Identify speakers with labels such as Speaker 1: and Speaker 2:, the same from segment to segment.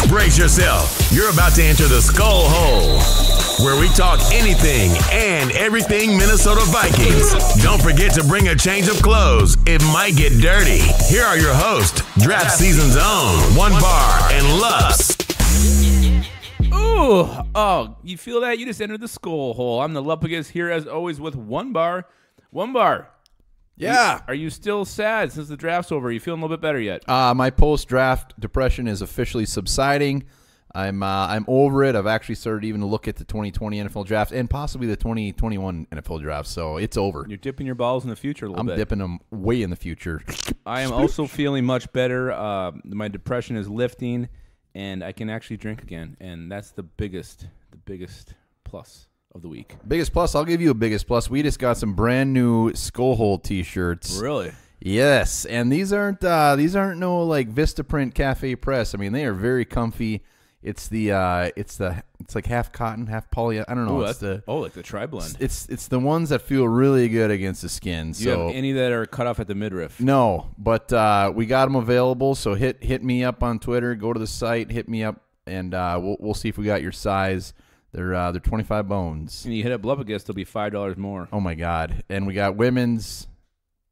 Speaker 1: Brace yourself. You're about to enter the SKOLHole, where we talk anything and everything Minnesota Vikings. Don't forget to bring a change of clothes. It might get dirty. Here are your hosts, Draft Season's own, One Bar and Lux.
Speaker 2: Ooh, oh, you feel that? You just entered the SKOLHole. I'm the Luppagus here as always with One Bar. One Bar.
Speaker 3: Yeah.
Speaker 2: Are you still sad since the draft's over? Are you feeling a little bit better yet?
Speaker 3: My post-draft depression is officially subsiding. I'm over it. I've actually started even to look at the 2020 NFL draft and possibly the 2021 NFL draft. So it's over.
Speaker 2: You're dipping your balls in the future a little bit.
Speaker 3: I'm dipping them way in the future.
Speaker 2: I am also feeling much better. My depression is lifting, and I can actually drink again, and that's the biggest plus of the week.
Speaker 3: Biggest plus, I'll give you a biggest plus. We just got some brand new SKOLHole t-shirts.
Speaker 2: Really?
Speaker 3: Yes, and these aren't no like Vistaprint Cafe Press. I mean, they are very comfy. It's like half cotton, half poly. I don't know.
Speaker 2: Ooh,
Speaker 3: it's
Speaker 2: like the tri-blend.
Speaker 3: It's the ones that feel really good against the skin.
Speaker 2: Do you have any that are cut off at the midriff?
Speaker 3: No, but we got them available. So hit me up on Twitter. Go to the site, hit me up, and we'll see if we got your size. They're 25 bones.
Speaker 2: And you hit up Luppagus, they'll be $5 more.
Speaker 3: Oh my God! And we got women's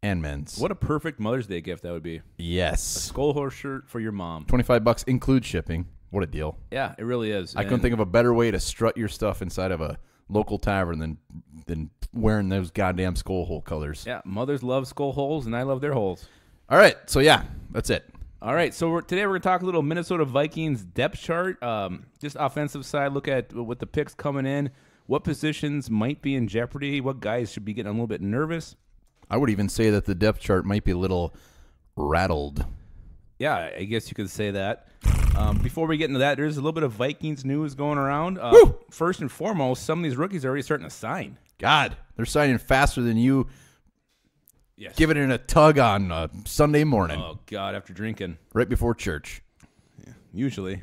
Speaker 3: and men's.
Speaker 2: What a perfect Mother's Day gift that would be.
Speaker 3: Yes.
Speaker 2: A SKOLHole shirt for your mom.
Speaker 3: $25 includes shipping. What a deal.
Speaker 2: Yeah, it really is.
Speaker 3: I couldn't think of a better way to strut your stuff inside of a local tavern than wearing those goddamn SKOLHole colors.
Speaker 2: Yeah, mothers love SKOLHoles, and I love their holes.
Speaker 3: All right, so yeah, that's it.
Speaker 2: All right, so today we're going to talk a little Minnesota Vikings depth chart, just offensive side, look at with the picks coming in, what positions might be in jeopardy, what guys should be getting a little bit nervous.
Speaker 3: I would even say that the depth chart might be a little rattled.
Speaker 2: Yeah, I guess you could say that. Before we get into that, there's a little bit of Vikings news going around. First and foremost, some of these rookies are already starting to sign.
Speaker 3: God, they're signing faster than you.
Speaker 2: Yes.
Speaker 3: Giving it a tug on Sunday morning.
Speaker 2: Oh, God, after drinking.
Speaker 3: Right before church.
Speaker 2: Yeah, usually.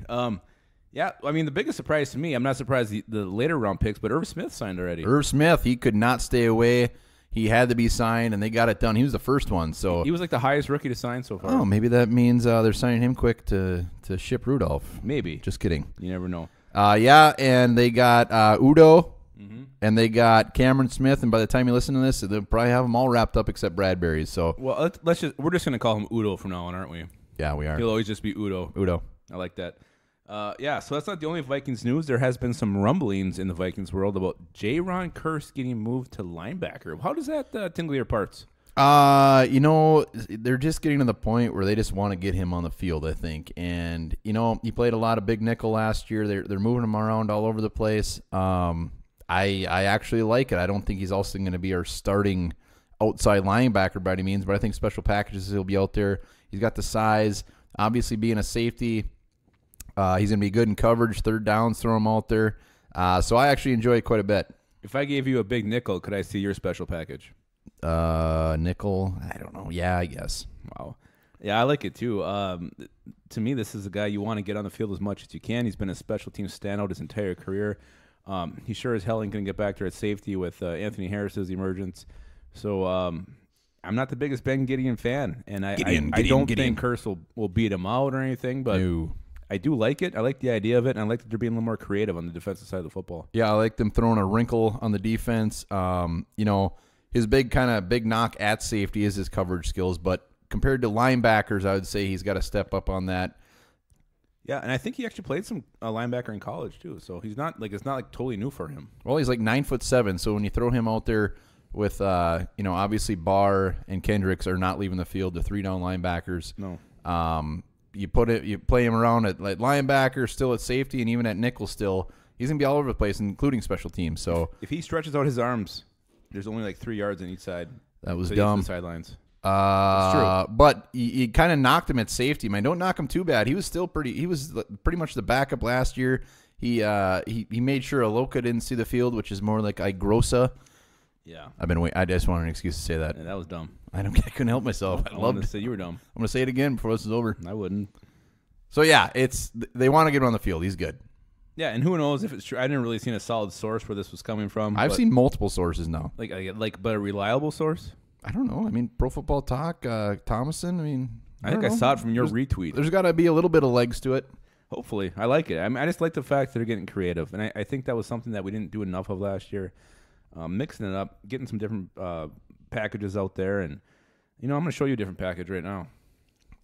Speaker 2: Yeah, I mean, the biggest surprise to me, I'm not surprised the later round picks, but Irv Smith signed already.
Speaker 3: Irv Smith, he could not stay away. He had to be signed, and they got it done. He was the first one. So
Speaker 2: he was like the highest rookie to sign so far.
Speaker 3: Oh, maybe that means they're signing him quick to ship Rudolph.
Speaker 2: Maybe.
Speaker 3: Just kidding.
Speaker 2: You never know.
Speaker 3: Yeah, and they got Udo, and they got Cameron Smith, and by the time you listen to this, they'll probably have them all wrapped up except Bradbury's. So,
Speaker 2: well, we're just gonna call him Udo from now on, aren't we?
Speaker 3: Yeah, we are.
Speaker 2: He'll always just be Udo.
Speaker 3: Udo.
Speaker 2: I like that. Yeah, so that's not the only Vikings news. There has been some rumblings in the Vikings world about J-Ron Curse getting moved to linebacker. How does that tingle your parts?
Speaker 3: They're just getting to the point where they just want to get him on the field, I think. And, he played a lot of big nickel last year. They're moving him around all over the place. I actually like it. I don't think he's also going to be our starting outside linebacker by any means, but I think special packages he'll be out there. He's got the size. Obviously, being a safety, he's going to be good in coverage, third downs, throw him out there. So I actually enjoy it quite a bit.
Speaker 2: If I gave you a big nickel, could I see your special package?
Speaker 3: Nickel, I don't know. Yeah, I guess.
Speaker 2: Wow. Yeah, I like it too. To me, this is a guy you want to get on the field as much as you can. He's been a special team standout his entire career. He sure as hell ain't going to get back there at safety with Anthony Harris's emergence. So I'm not the biggest Ben Gideon fan, and I don't think Curse will beat him out or anything, but
Speaker 3: No.
Speaker 2: I do like it. I like the idea of it, and I like that they're being a little more creative on the defensive side of the football.
Speaker 3: Yeah, I like them throwing a wrinkle on the defense. His big knock at safety is his coverage skills, but compared to linebackers, I would say he's got to step up on that.
Speaker 2: Yeah, and I think he actually played some linebacker in college too, so he's not like it's not like totally new for him.
Speaker 3: Well, he's like 9'7", so when you throw him out there with obviously Barr and Kendricks are not leaving the field, the 3-down linebackers.
Speaker 2: No.
Speaker 3: You play him around at linebacker, still at safety, and even at nickel still. He's gonna be all over the place, including special teams. So
Speaker 2: if he stretches out his arms, there's only like 3 yards on each side.
Speaker 3: That was
Speaker 2: so
Speaker 3: dumb.
Speaker 2: The sidelines. That's true.
Speaker 3: But you kind of knocked him at safety, man. Don't knock him too bad. He was pretty much the backup last year. He made sure Aloka didn't see the field, which is more like Igrosa.
Speaker 2: Yeah.
Speaker 3: I just wanted an excuse to say that.
Speaker 2: Yeah, that was dumb.
Speaker 3: I couldn't help myself.
Speaker 2: I loved to say you were dumb.
Speaker 3: I'm gonna say it again before this is over.
Speaker 2: I wouldn't.
Speaker 3: So yeah, they want to get him on the field. He's good.
Speaker 2: Yeah, and who knows if it's true. I didn't really see a solid source where this was coming from.
Speaker 3: I've seen multiple sources now.
Speaker 2: But a reliable source?
Speaker 3: I don't know. I mean, Pro Football Talk, Thomason. I
Speaker 2: think I saw it from your retweet.
Speaker 3: There's got to be a little bit of legs to it.
Speaker 2: Hopefully. I like it. I mean, I just like the fact that they're getting creative. And I think that was something that we didn't do enough of last year. Mixing it up, getting some different packages out there. And, I'm going to show you a different package right now.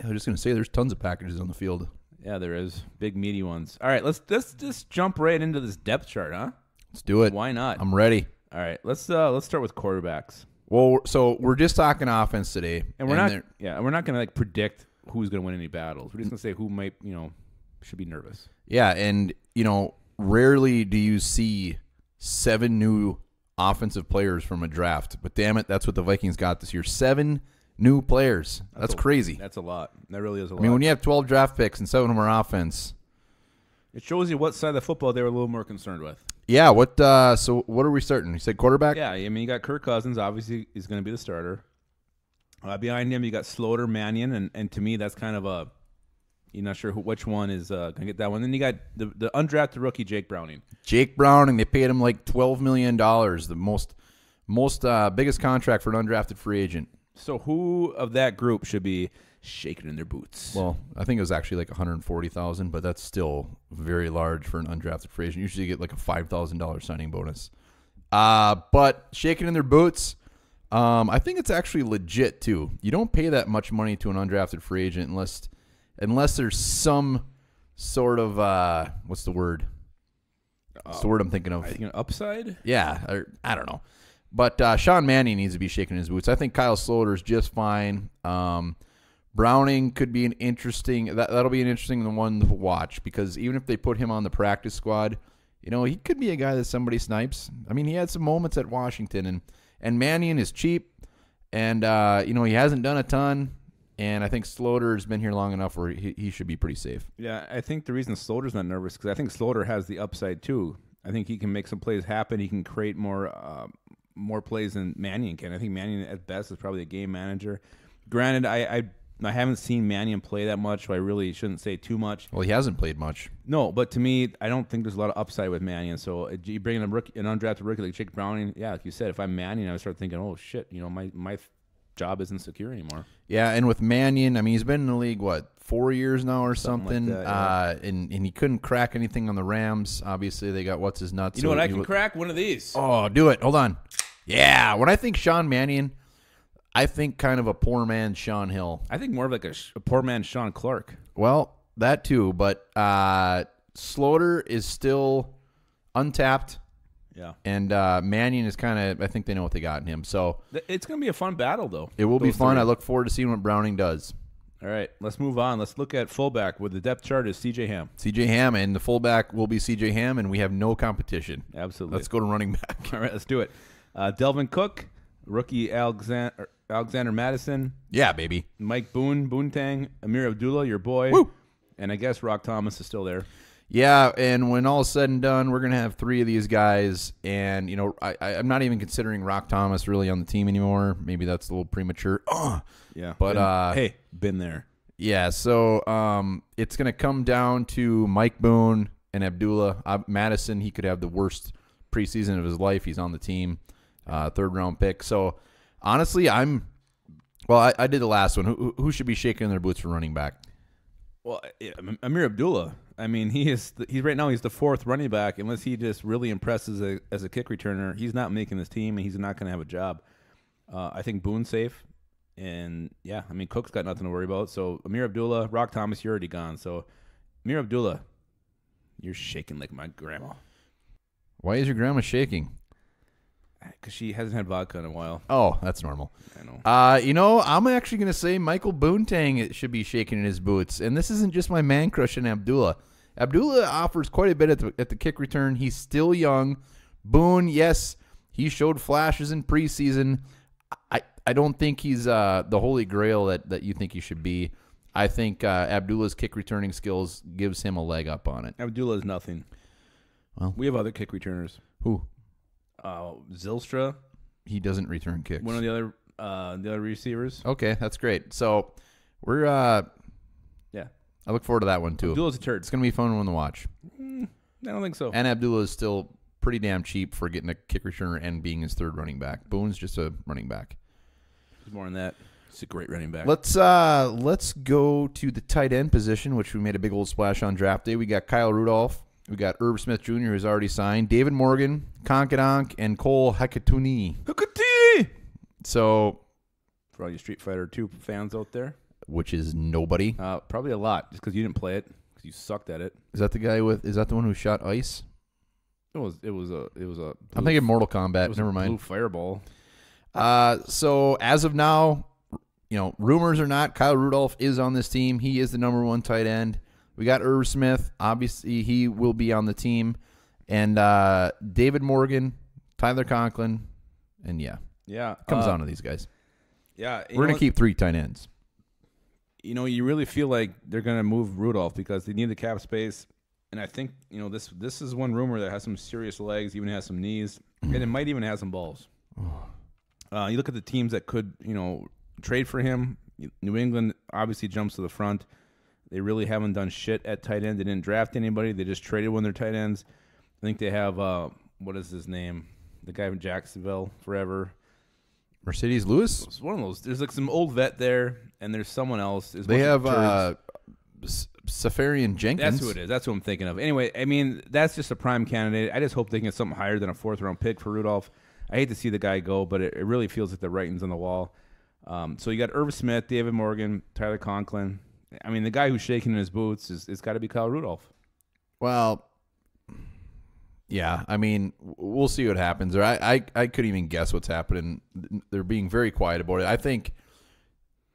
Speaker 3: I was just going to say there's tons of packages on the field.
Speaker 2: Yeah, there is. Big, meaty ones. All right, let's just jump right into this depth chart, huh?
Speaker 3: Let's do it.
Speaker 2: Why not?
Speaker 3: I'm ready.
Speaker 2: All right, let's start with quarterbacks.
Speaker 3: Well, so we're just talking offense today.
Speaker 2: And we're not going to predict who's going to win any battles. We're just going to say who might, should be nervous.
Speaker 3: Yeah, and, rarely do you see 7 new offensive players from a draft. But damn it, that's what the Vikings got this year. 7 new players. That's crazy.
Speaker 2: That's a lot. That really is a lot.
Speaker 3: I mean, when you have 12 draft picks and 7 of them are offense.
Speaker 2: It shows you what side of the football they were a little more concerned with.
Speaker 3: Yeah, so what are we starting? You said quarterback?
Speaker 2: Yeah, I mean, you got Kirk Cousins. Obviously, he's going to be the starter. Behind him, you got Slaughter, Mannion, and to me, that's kind of you're not sure which one is going to get that one. Then you got the undrafted rookie, Jake Browning.
Speaker 3: Jake Browning, they paid him like $12 million, the most biggest contract for an undrafted free agent.
Speaker 2: So who of that group should be shaking in their boots?
Speaker 3: Well, I think it was actually like $140,000, but that's still very large for an undrafted free agent. Usually you get like a $5,000 signing bonus. But shaking in their boots, I think it's actually legit too. You don't pay that much money to an undrafted free agent unless there's some sort of what's the word? What's the word I'm thinking of?
Speaker 2: I think an upside?
Speaker 3: Yeah, I don't know. But Sean Mannion needs to be shaking his boots. I think Kyle Slaughter is just fine. Browning could be an interesting. That'll be an interesting one to watch because even if they put him on the practice squad, he could be a guy that somebody snipes. I mean, he had some moments at Washington, and Mannion is cheap, and he hasn't done a ton. And I think Slaughter's been here long enough where he should be pretty safe.
Speaker 2: Yeah, I think the reason Slaughter's not nervous because I think Slaughter has the upside too. I think he can make some plays happen. He can create more plays than Mannion can. I think Mannion at best is probably a game manager. Granted, I haven't seen Mannion play that much, so I really shouldn't say too much.
Speaker 3: Well, he hasn't played much.
Speaker 2: No, but to me, I don't think there's a lot of upside with Mannion. So you bring in an undrafted rookie like Jake Browning, yeah, like you said, if I'm Mannion, I would start thinking, oh shit, my job isn't secure anymore.
Speaker 3: Yeah, and with Mannion, I mean, he's been in the league, 4 years now or something?
Speaker 2: Like that, yeah.
Speaker 3: And he couldn't crack anything on the Rams. Obviously, they got what's his nuts.
Speaker 2: You know what? I can crack one of these.
Speaker 3: Oh, do it. Hold on. Yeah, when I think Sean Mannion, I think kind of a poor man Sean Hill.
Speaker 2: I think more of like a poor man Sean Clark.
Speaker 3: Well, that too, but Slaughter is still untapped.
Speaker 2: Yeah.
Speaker 3: And Mannion is kind of, I think they know what they got in him. So
Speaker 2: it's going to be a fun battle, though.
Speaker 3: It will be fun. I look forward to seeing what Browning does.
Speaker 2: All right, let's move on. Let's look at fullback. With the depth chart is C.J. Ham.
Speaker 3: C.J. Ham, and the fullback will be C.J. Ham, and we have no competition.
Speaker 2: Absolutely.
Speaker 3: Let's go to running back.
Speaker 2: All right, let's do it. Delvin Cook, rookie Alexander Madison.
Speaker 3: Yeah, baby.
Speaker 2: Mike Boontang, Amir Abdullah, your boy.
Speaker 3: Woo!
Speaker 2: And I guess Rock Thomas is still there.
Speaker 3: Yeah, and when all is said and done, we're going to have 3 of these guys. And, I'm not even considering Rock Thomas really on the team anymore. Maybe that's a little premature.
Speaker 2: Yeah.
Speaker 3: But,
Speaker 2: been there.
Speaker 3: Yeah, so it's going to come down to Mike Boone and Abdullah. Madison, he could have the worst preseason of his life. He's on the team, 3rd-round pick. So, honestly, I did the last one. Who should be shaking their boots for running back?
Speaker 2: Well, Amir Abdullah. I mean, he's right now he's the 4th running back. Unless he just really impresses as a kick returner, he's not making this team, and he's not going to have a job. I think Boone's safe, and yeah, I mean Cook's got nothing to worry about. So Amir Abdullah, Rock Thomas, you're already gone. So Amir Abdullah, you're shaking like my grandma.
Speaker 3: Why is your grandma shaking?
Speaker 2: Because she hasn't had vodka in a while.
Speaker 3: Oh, that's normal.
Speaker 2: I know.
Speaker 3: I'm actually going to say Michael Boontang should be shaking in his boots. And this isn't just my man crush in Abdullah. Abdullah offers quite a bit at the kick return. He's still young. Boone, yes, he showed flashes in preseason. I don't think he's the holy grail that you think he should be. I think Abdullah's kick returning skills gives him a leg up on it.
Speaker 2: Abdullah is nothing.
Speaker 3: Well,
Speaker 2: we have other kick returners.
Speaker 3: Who?
Speaker 2: Zylstra.
Speaker 3: He doesn't return kicks.
Speaker 2: One of the other receivers.
Speaker 3: Okay, that's great. So we're
Speaker 2: yeah.
Speaker 3: I look forward to that one too.
Speaker 2: Abdullah's a turd.
Speaker 3: It's gonna be a fun one to watch.
Speaker 2: I don't think so.
Speaker 3: And Abdullah is still pretty damn cheap for getting a kick returner and being his 3rd running back. Boone's just a running back.
Speaker 2: There's more than that. He's a great running back.
Speaker 3: Let's go to the tight end position, which we made a big old splash on draft day. We got Kyle Rudolph. We got Irv Smith Jr., who's already signed. David Morgan, Konkadonk, and Cole Hekatuni. So,
Speaker 2: for all you Street Fighter 2 fans out there.
Speaker 3: Which is nobody.
Speaker 2: Probably a lot, just because you didn't play it, because you sucked at it.
Speaker 3: Is that the one who shot ice?
Speaker 2: It was a blue,
Speaker 3: I'm thinking Mortal Kombat. Never mind.
Speaker 2: Blue fireball.
Speaker 3: So as of now, rumors or not, Kyle Rudolph is on this team. He is the number 1 tight end. We got Irv Smith. Obviously, he will be on the team. And David Morgan, Tyler Conklin, and comes down to these guys.
Speaker 2: Yeah,
Speaker 3: we're gonna keep 3 tight ends.
Speaker 2: You really feel like they're gonna move Rudolph because they need the cap space, and I think this is one rumor that has some serious legs, even has some knees, and it might even have some balls. You look at the teams that could trade for him. New England obviously jumps to the front. They really haven't done shit at tight end. They didn't draft anybody. They just traded one of their tight ends. I think they have what is his name? The guy from Jacksonville forever.
Speaker 3: Mercedes Lewis?
Speaker 2: It's one of those. There's like some old vet there, and there's someone else.
Speaker 3: They have Safarian Jenkins.
Speaker 2: That's who it is. That's who I'm thinking of. Anyway, I mean, that's just a prime candidate. I just hope they can get something higher than a 4th-round pick for Rudolph. I hate to see the guy go, but it really feels like the writing's on the wall. So you got Irv Smith, David Morgan, Tyler Conklin. I mean, the guy who's shaking in his boots is got to be Kyle Rudolph.
Speaker 3: Well, yeah. I mean, we'll see what happens. Or I couldn't even guess what's happening. They're being very quiet about it. I think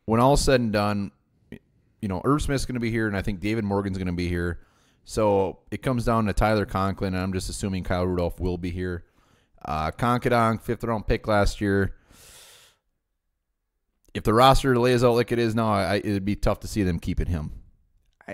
Speaker 3: when all's said and done, Irv Smith's going to be here, and I think David Morgan's going to be here. So it comes down to Tyler Conklin, and I'm just assuming Kyle Rudolph will be here. Konkadonk, 5th-round pick last year. If the roster lays out like it is now, it'd be tough to see them keeping him.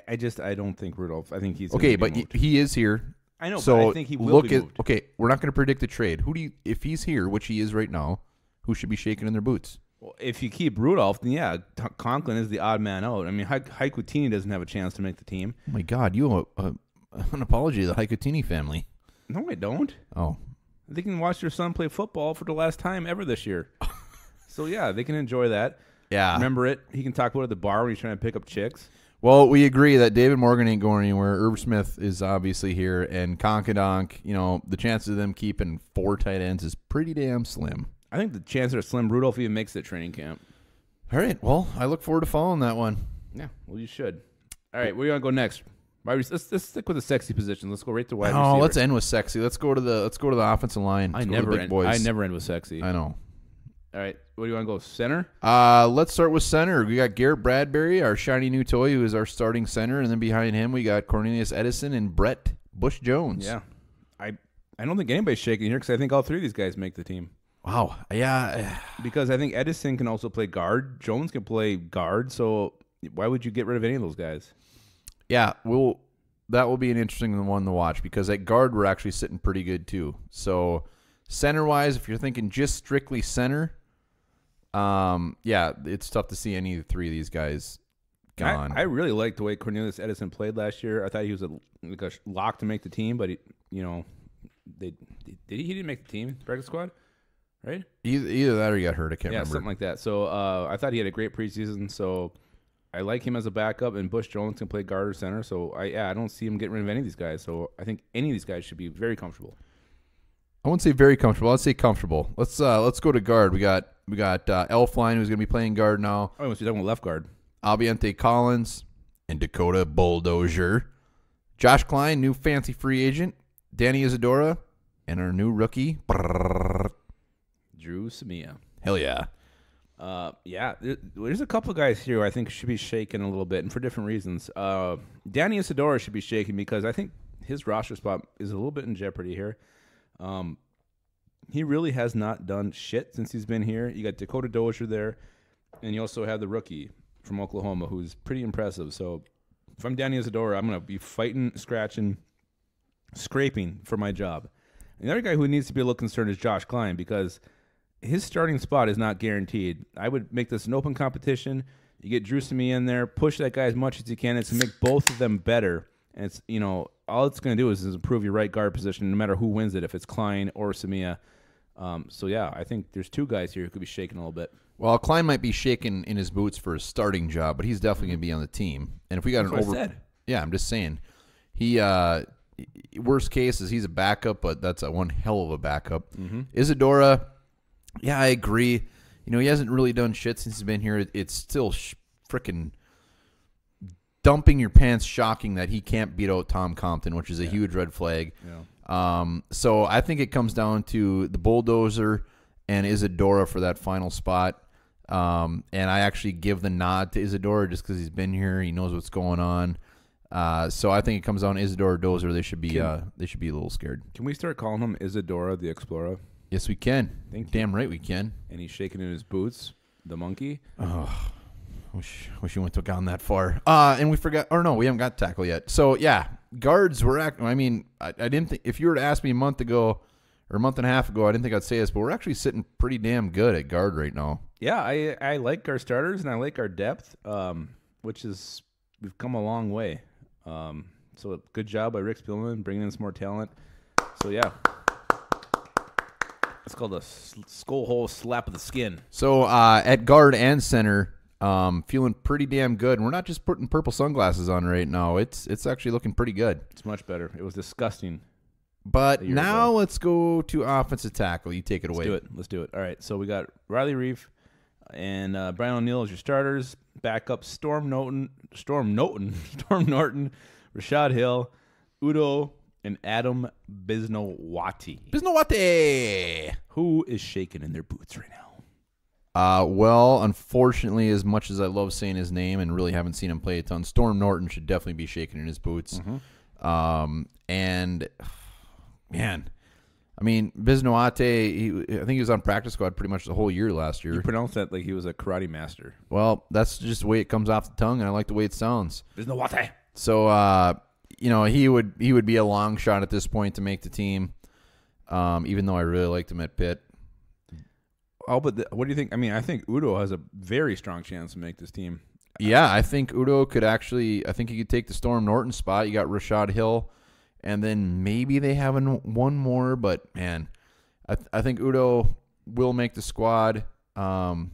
Speaker 2: I don't think Rudolph. I think he's
Speaker 3: okay, but he is here.
Speaker 2: I know,
Speaker 3: so
Speaker 2: but I think he will be moved.
Speaker 3: Okay, we're not going to predict the trade. If he's here, which he is right now, who should be shaking in their boots?
Speaker 2: Well, if you keep Rudolph, then Conklin is the odd man out. I mean, Haikutini doesn't have a chance to make the team.
Speaker 3: Oh my God, you owe an apology to the Haikutini family.
Speaker 2: No, I don't.
Speaker 3: Oh,
Speaker 2: they can watch their son play football for the last time ever this year. So, yeah, they can enjoy that.
Speaker 3: Yeah.
Speaker 2: Remember it. He can talk about it at the bar when he's trying to pick up chicks.
Speaker 3: Well, we agree that David Morgan ain't going anywhere. Irv Smith is obviously here. And Konkadonk, the chances of them keeping 4 tight ends is pretty damn slim.
Speaker 2: I think the chances are slim. Rudolph even makes it training camp.
Speaker 3: All right. Well, I look forward to following that one.
Speaker 2: Yeah, well, you should. All right, where you want to go next? Let's stick with the sexy position. Let's go right to wide receiver.
Speaker 3: Oh, let's end with sexy. Let's go to the offensive line.
Speaker 2: I never end with sexy.
Speaker 3: I know.
Speaker 2: All right, where do you want to go? Center?
Speaker 3: Let's start with center. We got Garrett Bradbury, our shiny new toy, who is our starting center, and then behind him we got Cornelius Edison and Brett Bush Jones.
Speaker 2: Yeah, I don't think anybody's shaking here because I think all 3 of these guys make the team.
Speaker 3: Wow. Yeah.
Speaker 2: Because I think Edison can also play guard. Jones can play guard. So why would you get rid of any of those guys?
Speaker 3: Yeah, that will be an interesting one to watch because at guard we're actually sitting pretty good too. So center-wise, if you're thinking just strictly center, it's tough to see any of the 3 of these guys gone.
Speaker 2: I really liked the way Cornelius Edison played last year. I thought he was a lock to make the team, but he didn't make the team, practice squad, right?
Speaker 3: Either that or he got hurt. I can't remember.
Speaker 2: Yeah, something like that. So I thought he had a great preseason. So I like him as a backup, and Bush Jones can play guard or center. So I don't see him getting rid of any of these guys. So I think any of these guys should be very comfortable.
Speaker 3: I wouldn't say very comfortable. I'd say comfortable. Let's go to guard. We got Elfline, who's going to be playing guard now.
Speaker 2: Oh, I must be talking about left guard.
Speaker 3: Albiente Collins and Dakota Bulldozer. Josh Klein, new fancy free agent. Danny Isadora, and our new rookie,
Speaker 2: Drew Samia.
Speaker 3: Hell yeah.
Speaker 2: There's a couple of guys here who I think should be shaken a little bit, and for different reasons. Danny Isadora should be shaken because I think his roster spot is a little bit in jeopardy here. He really has not done shit since he's been here. You got Dakota Dozier there, and you also have the rookie from Oklahoma who's pretty impressive. So if I'm Danny Isadora, I'm going to be fighting, scratching, scraping for my job. And the other guy who needs to be a little concerned is Josh Klein because his starting spot is not guaranteed. I would make this an open competition. You get Drew Samia in there, push that guy as much as you can. It's to make both of them better. And it's, all it's going to do is improve your right guard position no matter who wins it, if it's Klein or Samia. So, yeah, I think there's two guys here who could be shaking a little bit.
Speaker 3: Well, Klein might be shaking in his boots for a starting job, but he's definitely going to be on the team. And if we got yeah, I'm just saying, he worst case is he's a backup, but that's a one hell of a backup. Isadora, yeah, I agree. You know, he hasn't really done shit since he's been here. It's still freaking dumping your pants shocking that he can't beat out Tom Compton, which is a huge red flag.
Speaker 2: Yeah.
Speaker 3: So I think it comes down to the Bulldozer and Isadora for that final spot. And I actually give the nod to Isadora just because he's been here. He knows what's going on. So I think it comes down to Isadora Dozer. They should be a little scared.
Speaker 2: Can we start calling him Isadora the Explorer?
Speaker 3: Yes, we can. Damn right we can.
Speaker 2: And he's shaking in his boots, the monkey.
Speaker 3: Oh, wish you wouldn't have gone that far. And we forgot. Or no, we haven't got tackle yet. So yeah, guards were. I didn't think if you were to ask me a month ago or a month and a half ago, I didn't think I'd say this, but we're actually sitting pretty damn good at guard right now.
Speaker 2: Yeah, I like our starters and I like our depth, which is we've come a long way. So good job by Rick Spielman bringing in some more talent. So yeah, it's called a SKOLHole slap of the skin.
Speaker 3: So at guard and center, feeling pretty damn good. And we're not just putting purple sunglasses on right now. It's actually looking pretty good.
Speaker 2: It's much better. It was disgusting.
Speaker 3: But now let's go to offensive tackle. You take it away.
Speaker 2: Let's do it. All right. So we got Riley Reef and Brian O'Neill as your starters. Backup Storm Norton, Rashad Hill, Udo, and Adam Bisnowati. Who is shaking in their boots right now?
Speaker 3: Well, unfortunately, as much as I love saying his name and really haven't seen him play a ton, Storm Norton should definitely be shaking in his boots. And man, I mean, Bisnowate, I think he was on practice squad pretty much the whole year last year.
Speaker 2: You pronounced that like he was a karate master.
Speaker 3: Well, that's just the way it comes off the tongue, and I like the way it sounds.
Speaker 2: Bisnowate.
Speaker 3: So, he would be a long shot at this point to make the team, even though I really liked him at Pitt.
Speaker 2: Oh, but what do you think? I mean, I think Udo has a very strong chance to make this team.
Speaker 3: Yeah, I think Udo could actually – I think he could take the Storm Norton spot. You got Rashad Hill, and then maybe they have one more. But, man, I think Udo will make the squad.
Speaker 2: No,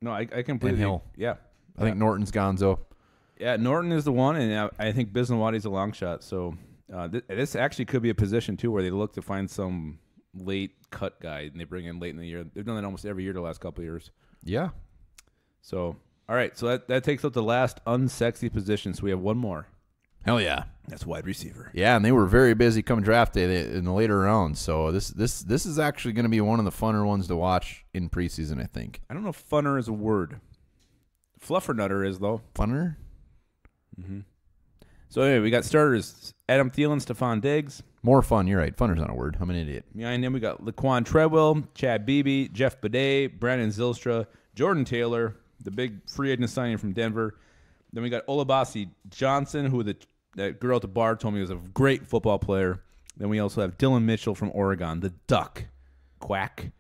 Speaker 2: I completely –
Speaker 3: Hill.
Speaker 2: Yeah.
Speaker 3: I think Norton's gonzo.
Speaker 2: Yeah, Norton is the one, and I think Bisnowati's a long shot. So this actually could be a position, too, where they look to find some late cut guy, and they bring in late in the year. They've done that almost every year the last couple of years.
Speaker 3: Yeah.
Speaker 2: So, all right, so that takes up the last unsexy position, so we have one more.
Speaker 3: Hell yeah.
Speaker 2: That's wide receiver.
Speaker 3: Yeah, and they were very busy come draft day in the later rounds. So this is actually going to be one of the funner ones to watch in preseason, I think.
Speaker 2: I don't know if funner is a word. Fluffernutter is, though.
Speaker 3: Funner?
Speaker 2: Mm-hmm. So anyway, we got starters: Adam Thielen, Stephon Diggs.
Speaker 3: More fun. You're right. Funner's not a word. I'm an idiot.
Speaker 2: Behind him, we got Laquan Treadwell, Chad Beebe, Jeff Bidet, Brandon Zylstra, Jordan Taylor, the big free agent signing from Denver. Then we got Olabasi Johnson, who that girl at the bar told me was a great football player. Then we also have Dylan Mitchell from Oregon, the Duck. Quack.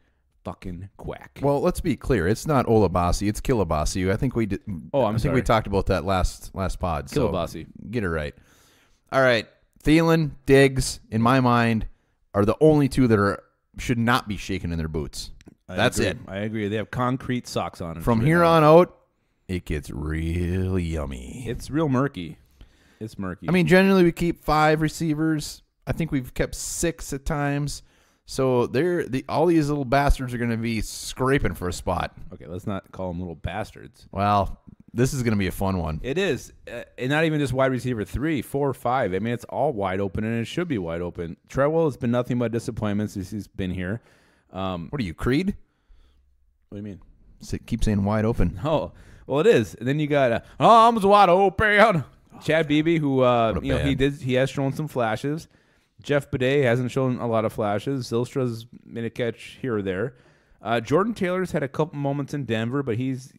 Speaker 2: Fucking quack.
Speaker 3: Well, let's be clear. It's not Olabasi. It's Kilabasi. I think we did.
Speaker 2: Oh,
Speaker 3: I think we talked about that last pod.
Speaker 2: Kilabasi.
Speaker 3: So get it right. All right. Thielen, Diggs, in my mind, are the only two that should not be shaken in their boots. That's it.
Speaker 2: I agree. They have concrete socks on.
Speaker 3: From here on out, it gets real yummy.
Speaker 2: It's real murky. It's murky.
Speaker 3: I mean, generally we keep 5 receivers. I think we've kept 6 at times. So all these little bastards are going to be scraping for a spot.
Speaker 2: Okay, let's not call them little bastards.
Speaker 3: Well, this is going to be a fun one.
Speaker 2: It is. And not even just wide receiver 3, 4, 5. I mean, it's all wide open, and it should be wide open. Treadwell has been nothing but disappointment since he's been here.
Speaker 3: What are you, Creed?
Speaker 2: What do you mean?
Speaker 3: Keep saying wide open.
Speaker 2: Oh, well, it is. And then you got arms wide open. Chad Beebe, who he has shown some flashes. Jeff Bidet hasn't shown a lot of flashes. Zylstra's made a catch here or there. Jordan Taylor's had a couple moments in Denver, but he's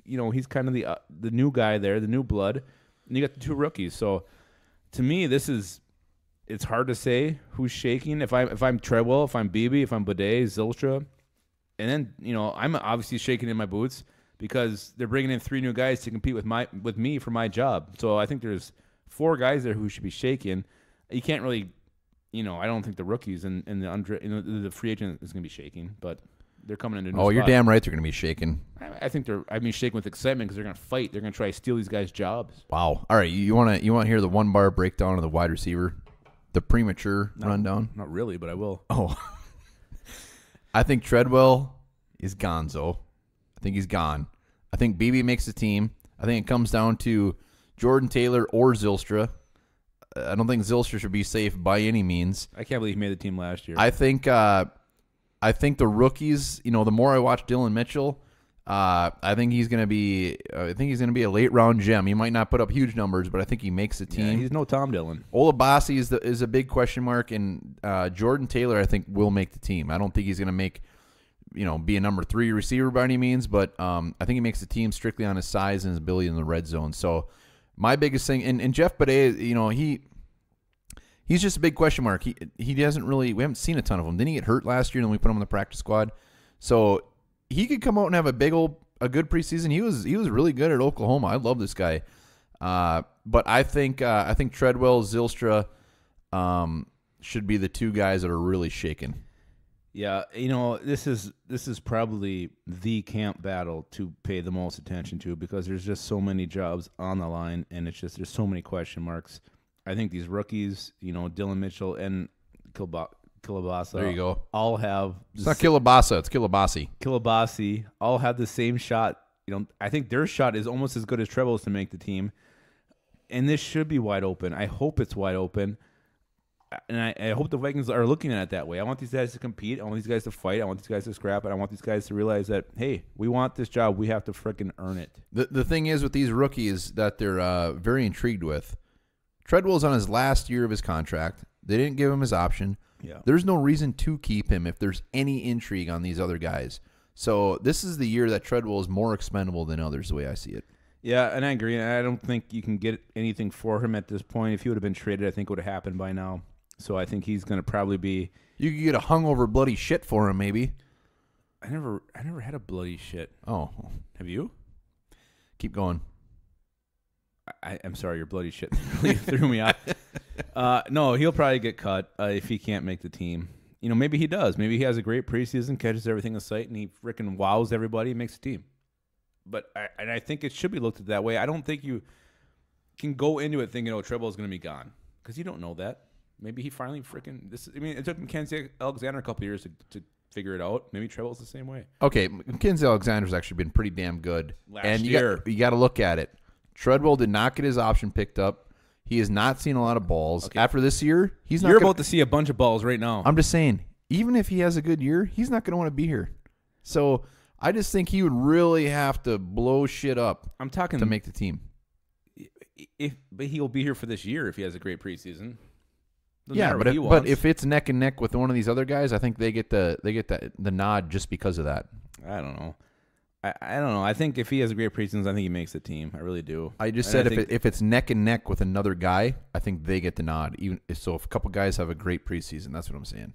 Speaker 2: kind of the new guy there, the new blood. And you got the 2 rookies. So to me, it's hard to say who's shaking. If I'm Treadwell, if I'm Beebe, if I'm Bidet, Zylstra, and then I'm obviously shaking in my boots because they're bringing in 3 new guys to compete with me for my job. So I think there's 4 guys there who should be shaking. You can't really I don't think the rookies and the free agent is going to be shaking, but they're coming into.
Speaker 3: Oh, you're damn right they're going to be shaking.
Speaker 2: I think shaking with excitement because they're going to fight. They're going to try to steal these guys' jobs.
Speaker 3: Wow. All right, you want to hear the one bar breakdown of the wide receiver, the premature rundown?
Speaker 2: Not really, but I will.
Speaker 3: Oh, I think Treadwell is gonzo. I think he's gone. I think Beebe makes the team. I think it comes down to Jordan Taylor or Zylstra. I don't think Zylstra should be safe by any means.
Speaker 2: I can't believe he made the team last year.
Speaker 3: I think the rookies. The more I watch Dylan Mitchell, I think he's going to be. I think he's going to be a late round gem. He might not put up huge numbers, but I think he makes the team.
Speaker 2: Yeah, he's no Tom Dillon.
Speaker 3: Olabasi is a big question mark, and Jordan Taylor I think will make the team. I don't think he's going to make. Be a number 3 receiver by any means, but I think he makes the team strictly on his size and his ability in the red zone. So my biggest thing, and Jeff Bede, he's just a big question mark. He doesn't really, we haven't seen a ton of him. Didn't he get hurt last year and then we put him on the practice squad? So he could come out and have a good preseason. He was really good at Oklahoma. I love this guy. But I think Treadwell, Zylstra should be the 2 guys that are really shaking.
Speaker 2: Yeah, this is probably the camp battle to pay the most attention to because there's just so many jobs on the line, and there's so many question marks. I think these rookies, Dylan Mitchell and Kilabasa.
Speaker 3: There you go.
Speaker 2: All have.
Speaker 3: It's not Kilabasa, it's Kilabasi.
Speaker 2: Kilabasi all have the same shot. I think their shot is almost as good as Treadwell's to make the team, and this should be wide open. I hope it's wide open. And I hope the Vikings are looking at it that way. I want these guys to compete. I want these guys to fight. I want these guys to scrap. And I want these guys to realize that, hey, we want this job. We have to frickin' earn it.
Speaker 3: The thing is with these rookies that they're very intrigued with, Treadwell's on his last year of his contract. They didn't give him his option.
Speaker 2: Yeah.
Speaker 3: There's no reason to keep him if there's any intrigue on these other guys. So this is the year that Treadwell is more expendable than others, the way I see it.
Speaker 2: Yeah, and I agree. I don't think you can get anything for him at this point. If he would have been traded, I think it would have happened by now. So I think he's going to probably be.
Speaker 3: You could get a hungover bloody shit for him, maybe.
Speaker 2: I never had a bloody shit.
Speaker 3: Oh,
Speaker 2: have you?
Speaker 3: Keep going.
Speaker 2: I'm sorry, your bloody shit really threw me off. No, he'll probably get cut if he can't make the team. Maybe he does. Maybe he has a great preseason, catches everything in sight, and he freaking wows everybody and makes the team. But I think it should be looked at that way. I don't think you can go into it thinking, Treadwell is going to be gone because you don't know that. Maybe he finally it took Mackenzie Alexander a couple years to figure it out. Maybe Treadwell's the same way.
Speaker 3: Okay, Mackenzie Alexander's actually been pretty damn good.
Speaker 2: Last year.
Speaker 3: You got to look at it. Treadwell did not get his option picked up. He has not seen a lot of balls. Okay. After this year, he's not.
Speaker 2: You're about to see a bunch of balls right now.
Speaker 3: I'm just saying, even if he has a good year, he's not going to want to be here. So I just think he would really have to blow shit up.
Speaker 2: I'm talking
Speaker 3: to make the team.
Speaker 2: But he'll be here for this year if he has a great preseason.
Speaker 3: Yeah, but if it's neck and neck with one of these other guys, I think they get the nod just because of that.
Speaker 2: I don't know. I don't know. I think if he has a great preseason, I think he makes the team. I really do.
Speaker 3: I just said if it's neck and neck with another guy, I think they get the nod. Even so, if a couple guys have a great preseason, that's what I'm saying.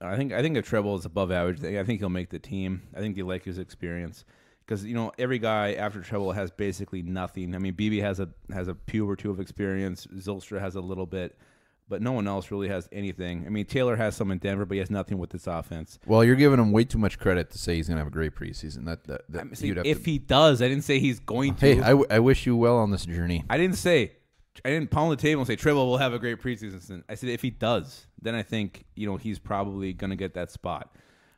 Speaker 2: I think if Treadwell is above average, I think he'll make the team. I think they like his experience because every guy after Treadwell has basically nothing. I mean, Beebe has a pew or two of experience. Zylstra has a little bit. But no one else really has anything. I mean, Taylor has some in Denver, but he has nothing with this offense.
Speaker 3: Well, you're giving him way too much credit to say he's going to have a great preseason.
Speaker 2: If he does, I didn't say he's going to.
Speaker 3: Hey, I wish you well on this journey.
Speaker 2: I didn't pound the table and say Treadwell will have a great preseason. I said if he does, then I think he's probably going to get that spot.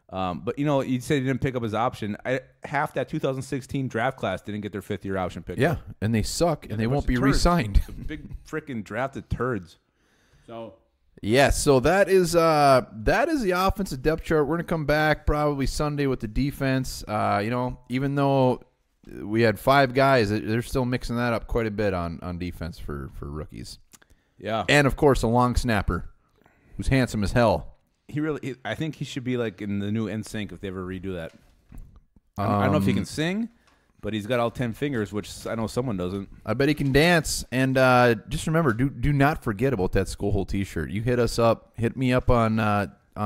Speaker 2: But you said he didn't pick up his option. Half that 2016 draft class didn't get their 5th-year option picked up.
Speaker 3: Yeah, and they suck, and they won't be re-signed.
Speaker 2: Big freaking drafted turds. So
Speaker 3: so that is the offensive depth chart. We're gonna come back probably Sunday with the defense. Even though we had 5 guys, they're still mixing that up quite a bit on defense for rookies.
Speaker 2: Yeah,
Speaker 3: and of course a long snapper who's handsome as hell.
Speaker 2: I think he should be like in the new NSYNC if they ever redo that. I don't know if he can sing. But he's got all 10 fingers, which I know someone doesn't.
Speaker 3: I bet he can dance. And just remember, do not forget about that SKOLHole T-shirt. You hit me up on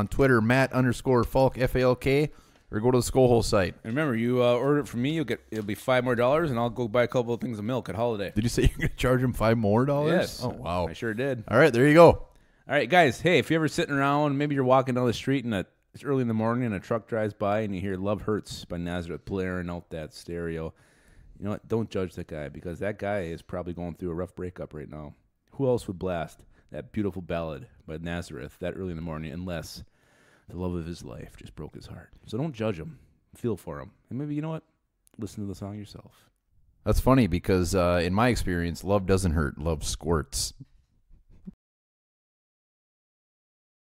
Speaker 3: Twitter, Matt_Falk FALK, or go to the SKOLHole site.
Speaker 2: And remember, you order it from me, it'll be $5 more, and I'll go buy a couple of things of milk at Holiday.
Speaker 3: Did you say you're going to charge him $5 more?
Speaker 2: Yes.
Speaker 3: Oh wow,
Speaker 2: I sure did.
Speaker 3: All right, there you go.
Speaker 2: All right, guys. Hey, if you're ever sitting around, maybe you're walking down the street and it's early in the morning and a truck drives by and you hear Love Hurts by Nazareth blaring out that stereo. You know what? Don't judge that guy because that guy is probably going through a rough breakup right now. Who else would blast that beautiful ballad by Nazareth that early in the morning unless the love of his life just broke his heart? So don't judge him. Feel for him. And maybe, you know what? Listen to the song yourself.
Speaker 3: That's funny because in my experience, love doesn't hurt. Love squirts.